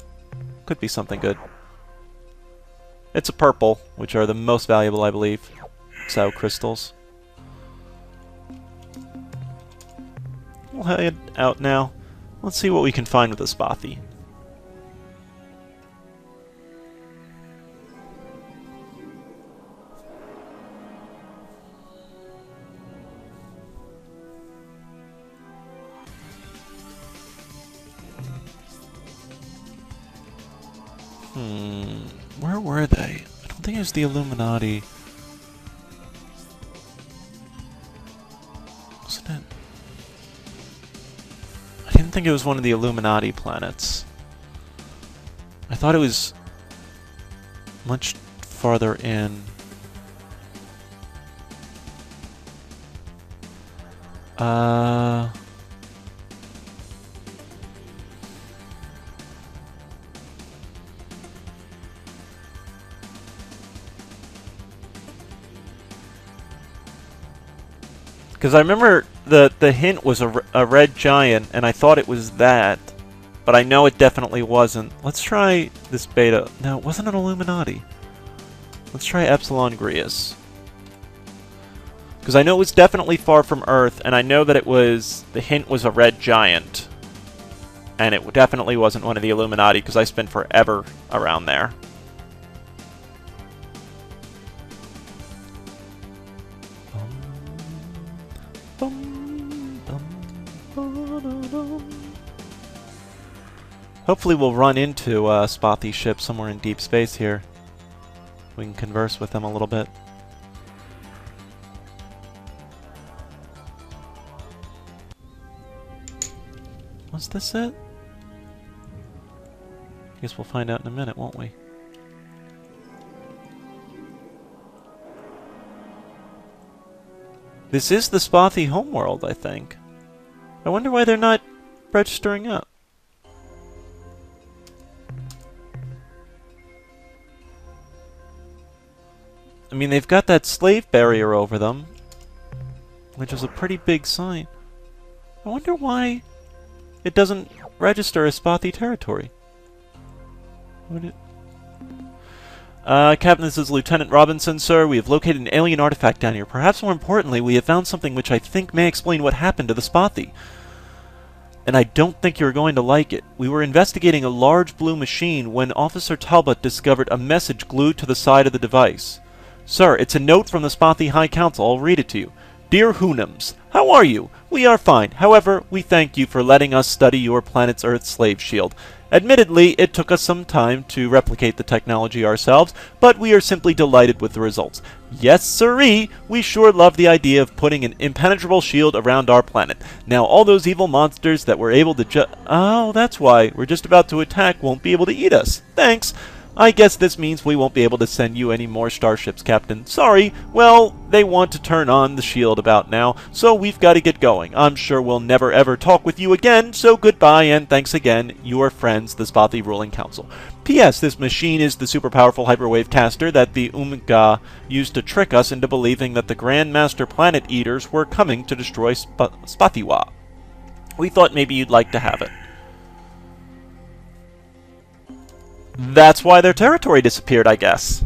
Speaker 1: Could be something good. It's a purple, which are the most valuable, I believe. Sao crystals. We'll head out now. Let's see what we can find with the Spathi. Where were they? I don't think it was the Illuminati. Wasn't it? I didn't think it was one of the Illuminati planets. I thought it was much farther in. Because I remember the hint was a red giant, and I thought it was that, but I know it definitely wasn't. Let's try this beta. No, it wasn't an Illuminati. Let's try Epsilon Grius. Because I know it was definitely far from Earth, and I know that it was... the hint was a red giant. And it definitely wasn't one of the Illuminati, because I spent forever around there. Hopefully we'll run into Spathi's ship somewhere in deep space here. We can converse with them a little bit. Was this it? Guess we'll find out in a minute, won't we? This is the Spathi homeworld, I think. I wonder why they're not registering up. I mean, they've got that slave barrier over them, which is a pretty big sign. I wonder why it doesn't register as Spathi territory. Captain, this is Lieutenant Robinson, sir. We have located an alien artifact down here. Perhaps more importantly, we have found something which I think may explain what happened to the Spathi. And I don't think you're going to like it. We were investigating a large blue machine when Officer Talbot discovered a message glued to the side of the device. Sir, it's a note from the Spathi High Council. I'll read it to you. Dear Hoonums, how are you? We are fine. However, we thank you for letting us study your planet's Earth slave shield. Admittedly, it took us some time to replicate the technology ourselves, but we are simply delighted with the results. Yes, sirree, we sure love the idea of putting an impenetrable shield around our planet. Now, all those evil monsters that were able to oh, that's why. We're just about to attack won't be able to eat us. Thanks. I guess this means we won't be able to send you any more starships, Captain. Sorry. Well, they want to turn on the shield about now, so we've got to get going. I'm sure we'll never ever talk with you again, so goodbye and thanks again, your friends, the Spathi Ruling Council. P.S. This machine is the super powerful hyperwave caster that the Umga used to trick us into believing that the Grand Master Planet Eaters were coming to destroy Spathiwa. We thought maybe you'd like to have it. That's why their territory disappeared, I guess.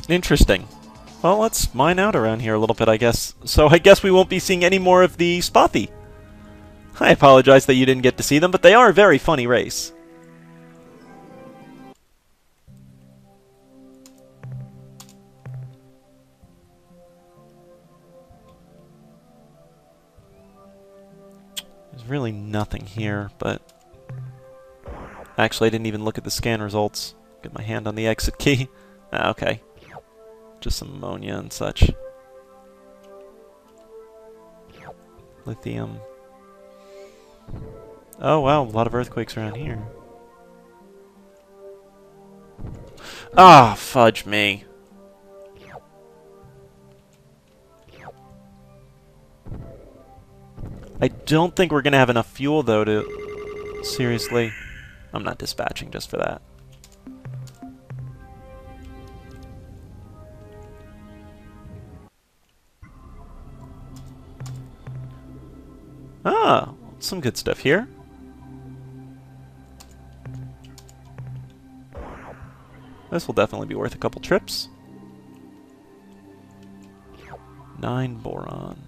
Speaker 1: Interesting. Well, let's mine out around here a little bit, I guess. So I guess we won't be seeing any more of the Spathi. I apologize that you didn't get to see them, but they are a very funny race. Really nothing here, but actually I didn't even look at the scan results. Get my hand on the exit key. Ah, okay. Just some ammonia and such. Lithium. Oh wow, a lot of earthquakes around here. Ah, fudge me. I don't think we're going to have enough fuel, though, to... Seriously? I'm not dispatching just for that. Ah, some good stuff here. This will definitely be worth a couple trips. 9 boron.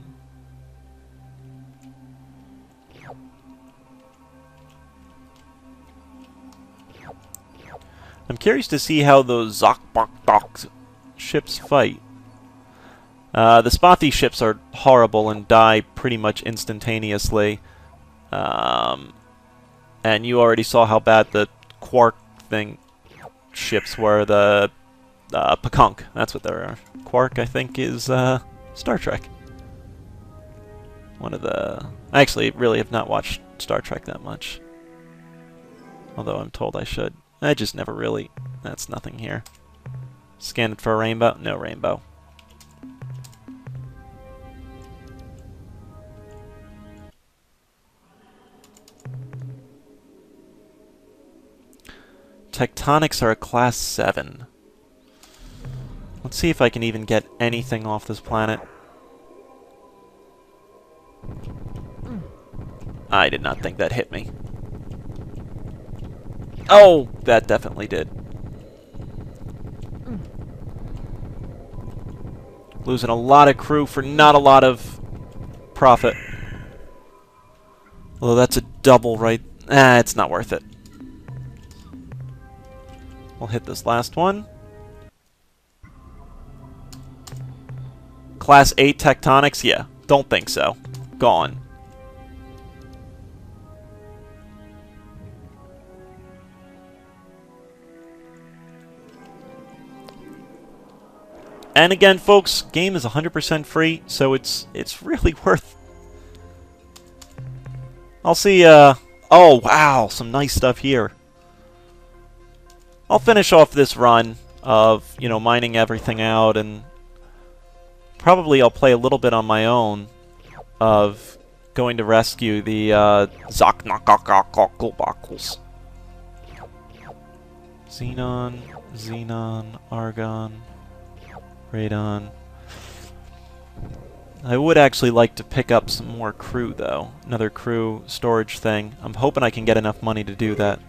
Speaker 1: I'm curious to see how those Zokbok ships fight. The Spathi ships are horrible and die pretty much instantaneously. And you already saw how bad the Quark thing ships were. The Pakunk, that's what they are. Quark, I think, is Star Trek. One of the... I actually really have not watched Star Trek that much. Although I'm told I should. I just never really... That's nothing here. Scan it for a rainbow? No rainbow. Tectonics are a class 7. Let's see if I can even get anything off this planet. I did not think that hit me. Oh, that definitely did. Losing a lot of crew for not a lot of profit. Although that's a double right... it's not worth it. We'll hit this last one. Class 8 Tectonics? Yeah, don't think so. Gone. And again, folks, game is 100% free, so it's really worth... I'll see, oh, wow, some nice stuff here. I'll finish off this run of, you know, mining everything out, and probably I'll play a little bit on my own of going to rescue the Zoknakakakakakals. Xenon, Xenon, Argon, Radon. I would actually like to pick up some more crew, though. Another crew storage thing. I'm hoping I can get enough money to do that.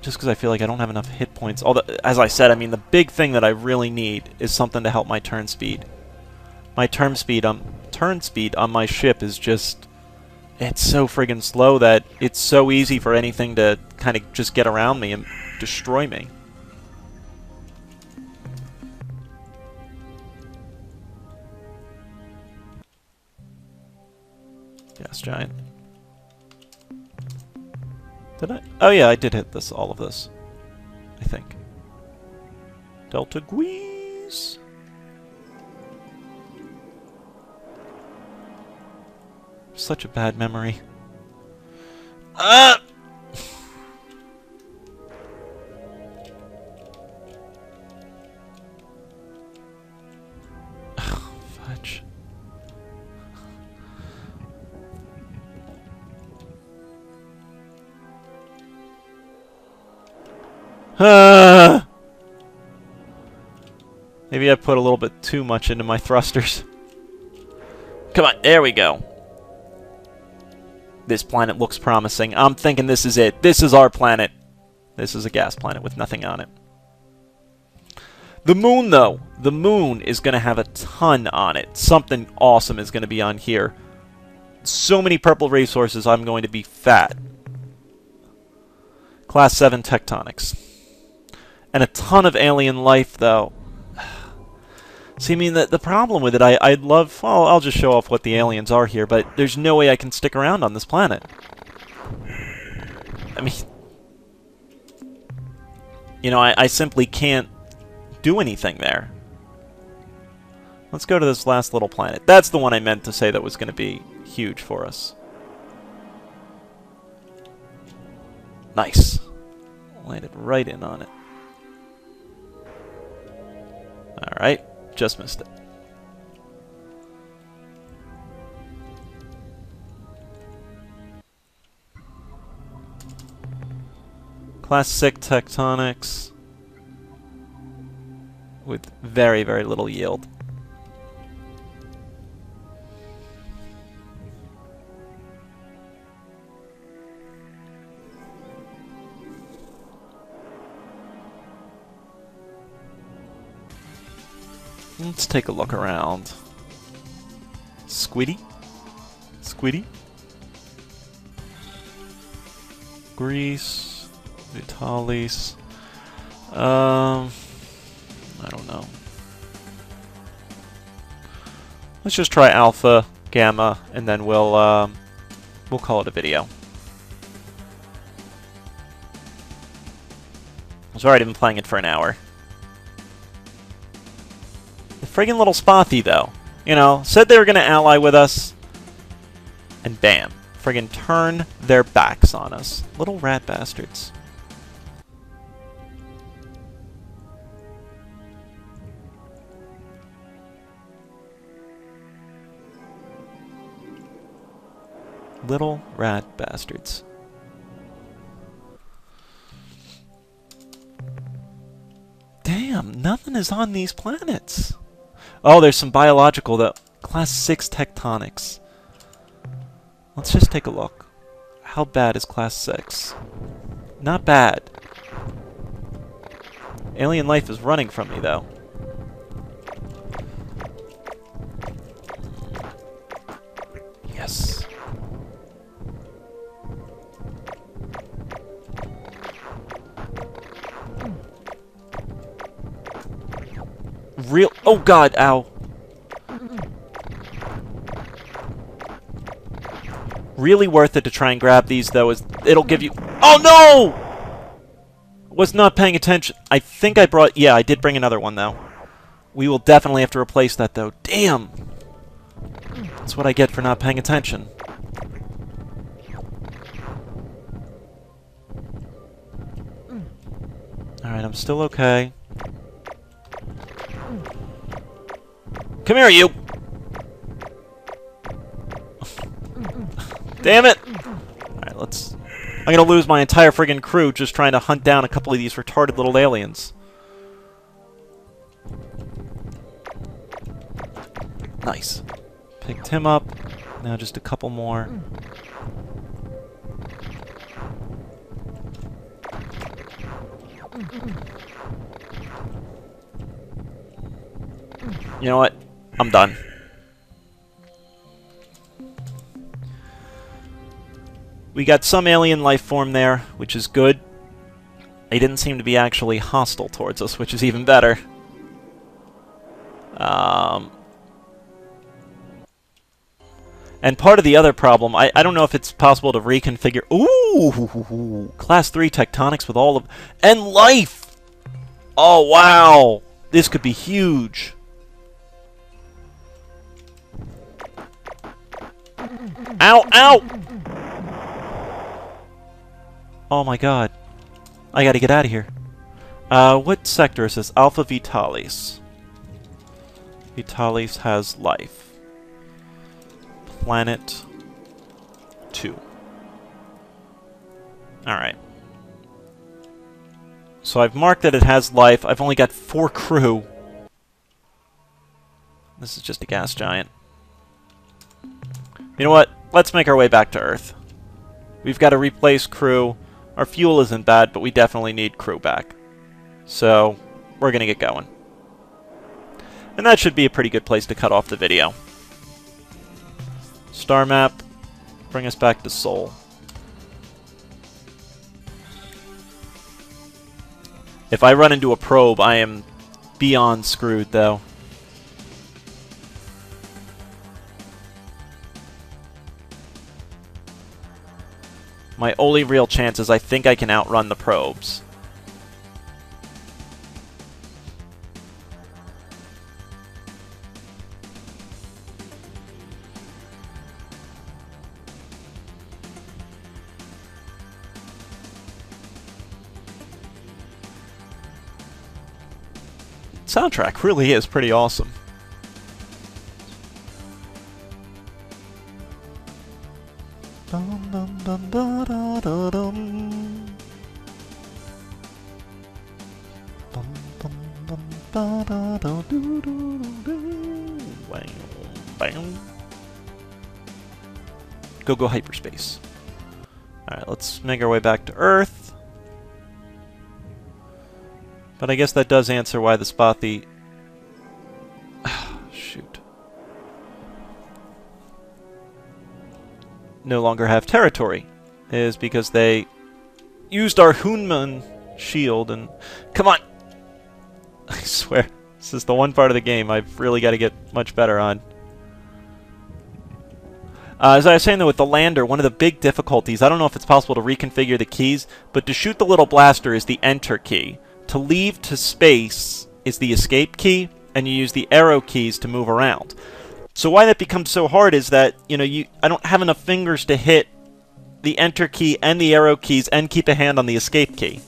Speaker 1: Just because I feel like I don't have enough hit points. Although, as I said, I mean, the big thing that I really need is something to help my turn speed. My turn speed on my ship is just... It's so friggin' slow that it's so easy for anything to kind of just get around me and destroy me. Gas giant. Did I? Oh yeah, I did hit this, all of this. I think. Delta Guise. Such a bad memory. Ah! Fudge. Maybe I put a little bit too much into my thrusters. Come on, there we go. This planet looks promising. I'm thinking this is it. This is our planet. This is a gas planet with nothing on it. The moon, though. The moon is going to have a ton on it. Something awesome is going to be on here. So many purple resources, I'm going to be fat. Class 7 Tectonics. And a ton of alien life, though. See, I mean, the problem with it, I'd love... Well, I'll just show off what the aliens are here, but there's no way I can stick around on this planet. I mean... You know, I simply can't do anything there. Let's go to this last little planet. That's the one I meant to say that was going to be huge for us. Nice. Landed right in on it. Alright. Just missed it. Classic tectonics with very, very little yield. Let's take a look around. Squiddy? Squiddy? Greece. Vitalis. I don't know. Let's just try Alpha, Gamma, and then we'll call it a video. I've already been playing it for an hour. The friggin' little Spathi, though. You know, said they were going to ally with us, and bam. Friggin' turn their backs on us. Little rat bastards. Little rat bastards. Damn, nothing is on these planets. Oh, there's some biological, though. Class 6 tectonics. Let's just take a look. How bad is Class 6? Not bad. Alien life is running from me, though. Yes. Real. Oh god, ow. Really worth it to try and grab these, though, is it'll give you. Oh no! Was not paying attention. I think I brought. Yeah, I did bring another one, though. We will definitely have to replace that, though. Damn! That's what I get for not paying attention. Alright, I'm still okay. Come here, you! Damn it! Alright, let's... I'm gonna lose my entire friggin' crew just trying to hunt down a couple of these retarded little aliens. Nice. Picked him up. Now just a couple more. You know what? I'm done. We got some alien life form there, which is good. They didn't seem to be actually hostile towards us, which is even better. And part of the other problem, I don't know if it's possible to reconfigure... Ooh! Class 3 tectonics with all of... And life! Oh, wow! This could be huge. Ow! Ow! Oh my god. I gotta get out of here. What sector is this? Alpha Vitalis. Vitalis has life. Planet 2. Alright. So I've marked that it has life. I've only got 4 crew. This is just a gas giant. You know what? Let's make our way back to Earth. We've got to replace crew. Our fuel isn't bad, but we definitely need crew back. So, we're going to get going. And that should be a pretty good place to cut off the video. Star map. Bring us back to Sol. If I run into a probe, I am beyond screwed, though. My only real chance is I think I can outrun the probes. Soundtrack really is pretty awesome. Go hyperspace. Alright, let's make our way back to Earth. But I guess that does answer why the Spathi shoot. No longer have territory is because they used our Hunman shield and... Come on! I swear, this is the one part of the game I've really got to get much better on. As I was saying, though, with the lander, one of the big difficulties, I don't know if it's possible to reconfigure the keys, but to shoot the little blaster is the enter key. To leave to space is the escape key, and you use the arrow keys to move around. So why that becomes so hard is that, you know, I don't have enough fingers to hit the enter key and the arrow keys and keep a hand on the escape key.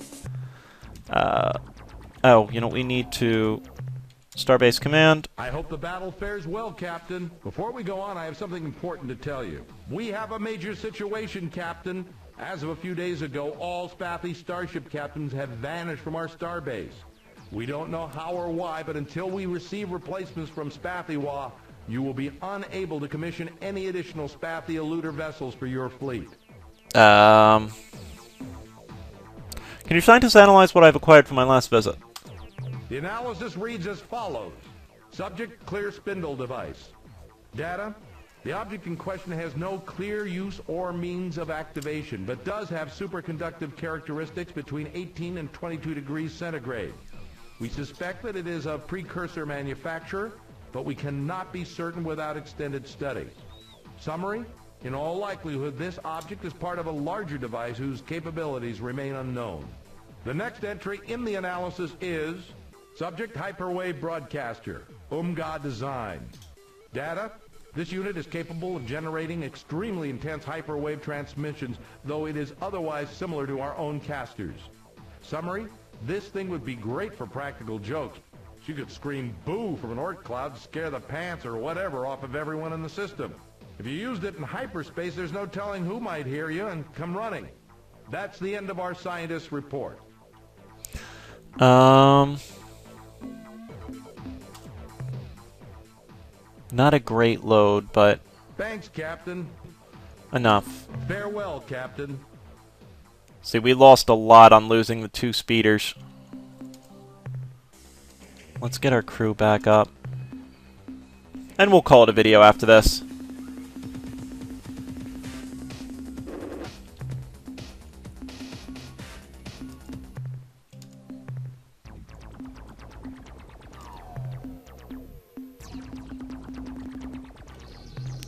Speaker 1: Oh, you know, we need to... Starbase command.
Speaker 3: I hope the battle fares well, Captain. Before we go on, I have something important to tell you. We have a major situation, Captain. As of a few days ago, all Spathi starship captains have vanished from our starbase. We don't know how or why, but until we receive replacements from Spathiwa, you will be unable to commission any additional Spathi eluder vessels for your fleet.
Speaker 1: Can your scientists analyze what I've acquired from my last visit?
Speaker 3: The analysis reads as follows. Subject, clear spindle device. Data, the object in question has no clear use or means of activation, but does have superconductive characteristics between 18 and 22 degrees centigrade. We suspect that it is a precursor manufacturer, but we cannot be certain without extended study. Summary, in all likelihood, this object is part of a larger device whose capabilities remain unknown. The next entry in the analysis is... Subject, hyperwave broadcaster, UMGA design. Data, this unit is capable of generating extremely intense hyperwave transmissions, though it is otherwise similar to our own casters. Summary, this thing would be great for practical jokes. She could scream boo from an orc cloud to scare the pants or whatever off of everyone in the system. If you used it in hyperspace, there's no telling who might hear you and come running. That's the end of our scientist's report.
Speaker 1: Not a great load, but...
Speaker 3: Thanks, Captain.
Speaker 1: enough.
Speaker 3: Farewell, Captain.
Speaker 1: See, we lost a lot on losing the 2 speeders. Let's get our crew back up. And we'll call it a video after this.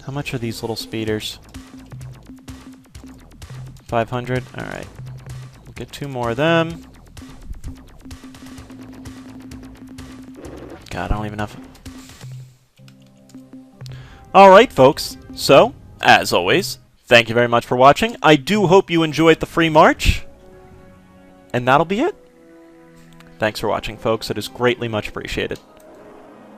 Speaker 1: How much are these little speeders? 500? Alright. We'll get 2 more of them. God, I don't even have... Alright, folks. So, as always, thank you very much for watching. I do hope you enjoyed the free march. And that'll be it. Thanks for watching, folks. It is greatly much appreciated.